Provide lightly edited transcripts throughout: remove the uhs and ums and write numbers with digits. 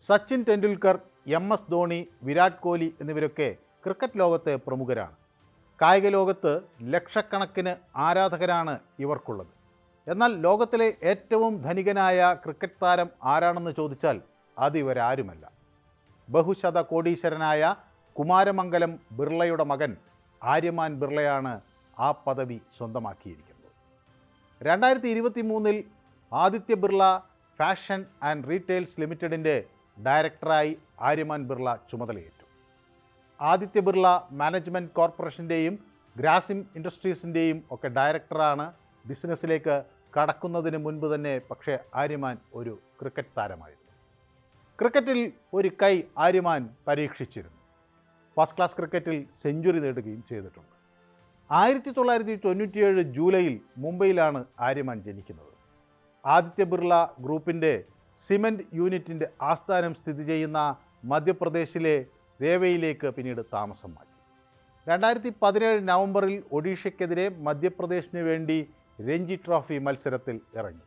Sachin Tendulkar, എം.എസ്. Dhoni, Virat Kohli എന്നിവരൊക്കെ cricket ലോകത്തെ പ്രമുഖരാണ്. കായിക ലോകത്ത് ലക്ഷക്കണക്കിന് ആരാധകരാണ് ഇവർക്കുള്ളത്. എന്നാൽ ലോകത്തിലെ ഏറ്റവും ധനികനായ ക്രിക്കറ്റ് താരം ആരാണെന്ന് ചോദിച്ചാൽ അതിവരാരുമല്ല. ബഹുശത കോടീശ്വരനായ കുമാരമംഗലം ബിർളയുടെ മകൻ ആര്യമാൻ ബിർളയാണ് ആ പദവി സ്വന്തമാക്കിയിരിക്കുന്നത്. 2023 Aditya Birla fashion and retails ലിമിറ്റഡിൻ്റെ ഡയറക്ടറായി ആര്യമാൻ ബിർള ചുമതലയേറ്റു. ആദിത്യ ബിർള മാനേജ്മെൻറ്റ് കോർപ്പറേഷൻ്റെയും ഗ്രാസിം ഇൻഡസ്ട്രീസിൻ്റെയും ഒക്കെ ഡയറക്ടറാണ്. ബിസിനസ്സിലേക്ക് കടക്കുന്നതിന് മുൻപ് തന്നെ പക്ഷേ ആര്യമാൻ ഒരു ക്രിക്കറ്റ് താരമായിരുന്നു. ക്രിക്കറ്റിൽ ഒരു കൈ ആര്യമാൻ പരീക്ഷിച്ചിരുന്നു. ഫസ്റ്റ് ക്ലാസ് ക്രിക്കറ്റിൽ സെഞ്ചുറി നേടുകയും ചെയ്തിട്ടുണ്ട്. 1997 ജൂലൈയിൽ മുംബൈയിലാണ് ആര്യമാൻ ജനിക്കുന്നത്. ആദിത്യ ബിർള ഗ്രൂപ്പിൻ്റെ സിമൻറ്റ് യൂണിറ്റിൻ്റെ ആസ്ഥാനം സ്ഥിതി ചെയ്യുന്ന മധ്യപ്രദേശിലെ രേവയിലേക്ക് പിന്നീട് താമസം മാറ്റി. 2017 നവംബറിൽ ഒഡീഷയ്ക്കെതിരെ മധ്യപ്രദേശിന് വേണ്ടി രഞ്ജി ട്രോഫി മത്സരത്തിൽ ഇറങ്ങി.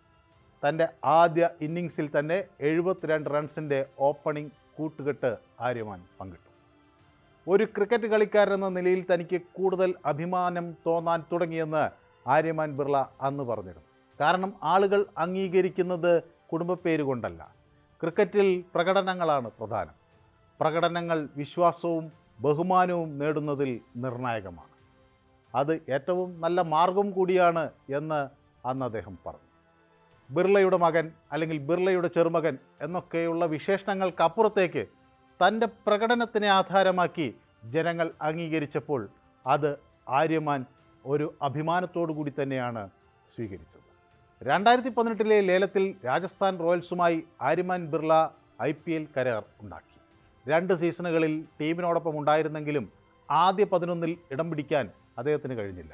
തൻ്റെ ആദ്യ ഇന്നിങ്സിൽ തന്നെ 72 റൺസിൻ്റെ ഓപ്പണിംഗ് കൂട്ടുകെട്ട് ആര്യമാൻ പങ്കിട്ടു. ഒരു ക്രിക്കറ്റ് കളിക്കാരെന്ന നിലയിൽ തനിക്ക് കൂടുതൽ അഭിമാനം തോന്നാൻ തുടങ്ങിയെന്ന് ആര്യമാൻ ബിർള അന്ന് പറഞ്ഞിരുന്നു. കാരണം ആളുകൾ അംഗീകരിക്കുന്നത് കുടുംബപ്പേര് കൊണ്ടല്ല, ക്രിക്കറ്റിൽ പ്രകടനങ്ങളാണ് പ്രധാനം. പ്രകടനങ്ങൾ വിശ്വാസവും ബഹുമാനവും നേടുന്നതിൽ നിർണായകമാണ്. അത് ഏറ്റവും നല്ല മാർഗം കൂടിയാണ് എന്ന് അന്ന് അദ്ദേഹം പറഞ്ഞു. ബിർളയുടെ മകൻ അല്ലെങ്കിൽ ബിർളയുടെ ചെറുമകൻ എന്നൊക്കെയുള്ള വിശേഷണങ്ങൾക്കപ്പുറത്തേക്ക് തൻ്റെ പ്രകടനത്തിനെ ആധാരമാക്കി ജനങ്ങൾ അംഗീകരിച്ചപ്പോൾ അത് ആര്യമാൻ ഒരു അഭിമാനത്തോടു കൂടി തന്നെയാണ് സ്വീകരിച്ചത്. 2018 ലേലത്തിൽ രാജസ്ഥാൻ റോയൽസുമായി ആര്യമാൻ ബിർള IPL കരാർ ഉണ്ടാക്കി. 2 സീസണുകളിൽ ടീമിനോടൊപ്പം ഉണ്ടായിരുന്നെങ്കിലും ആദ്യ 11 ഇടം പിടിക്കാൻ അദ്ദേഹത്തിന് കഴിഞ്ഞില്ല.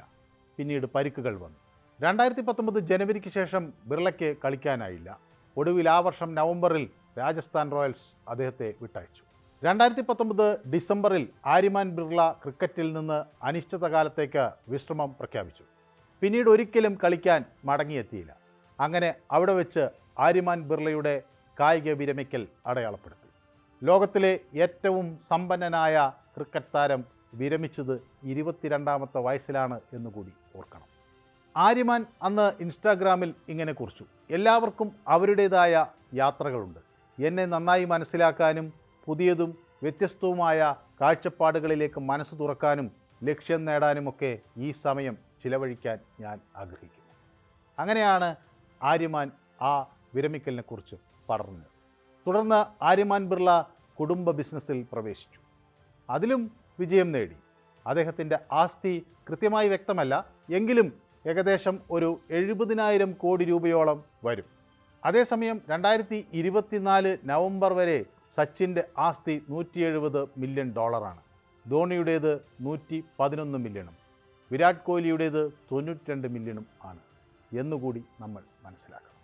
പിന്നീട് പരിക്കുകൾ വന്നു. 2019 ജനുവരിക്ക് ശേഷം ബിർളയ്ക്ക് കളിക്കാനായില്ല. ഒടുവിൽ ആ വർഷം നവംബറിൽ രാജസ്ഥാൻ റോയൽസ് അദ്ദേഹത്തെ വിട്ടയച്ചു. 2019 ഡിസംബറിൽ ആര്യമാൻ ബിർള ക്രിക്കറ്റിൽ നിന്ന് അനിശ്ചിതകാലത്തേക്ക് വിശ്രമം പ്രഖ്യാപിച്ചു. പിന്നീട് ഒരിക്കലും കളിക്കാൻ മടങ്ങിയെത്തിയില്ല. അങ്ങനെ അവിടെ വെച്ച് ആര്യമാൻ ബിർളയുടെ കായിക വിരമിക്കൽ അടയാളപ്പെടുത്തി. ലോകത്തിലെ ഏറ്റവും സമ്പന്നനായ ക്രിക്കറ്റ് താരം വിരമിച്ചത് 22ാമത്തെ വയസ്സിലാണ് എന്നുകൂടി ഓർക്കണം. ആര്യമാൻ അന്ന് ഇൻസ്റ്റാഗ്രാമിൽ ഇങ്ങനെ കുറിച്ചു: എല്ലാവർക്കും അവരുടേതായ യാത്രകളുണ്ട്. എന്നെ നന്നായി മനസ്സിലാക്കാനും പുതിയതും വ്യത്യസ്തവുമായ കാഴ്ചപ്പാടുകളിലേക്ക് മനസ്സ് തുറക്കാനും ലക്ഷ്യം നേടാനുമൊക്കെ ഈ സമയം ചിലവഴിക്കാൻ ഞാൻ ആഗ്രഹിക്കുന്നു. അങ്ങനെയാണ് ആര്യമാൻ ആ വിരമിക്കലിനെക്കുറിച്ച് പറഞ്ഞത്. തുടർന്ന് ആര്യമാൻ ബിർള കുടുംബ ബിസിനസ്സിൽ പ്രവേശിച്ചു. അതിലും വിജയം നേടി. അദ്ദേഹത്തിൻ്റെ ആസ്തി കൃത്യമായി വ്യക്തമല്ല, എങ്കിലും ഏകദേശം ഒരു 70,000 കോടി രൂപയോളം വരും. അതേസമയം 2024 നവംബർ വരെ സച്ചിൻ്റെ ആസ്തി $170 മില്യൺ, ധോണിയുടേത് $111 മില്യണും വിരാട് കോഹ്ലിയുടേത് $92 മില്യണും ആണ് എന്നുകൂടി നമ്മൾ മനസ്സിലാക്കണം.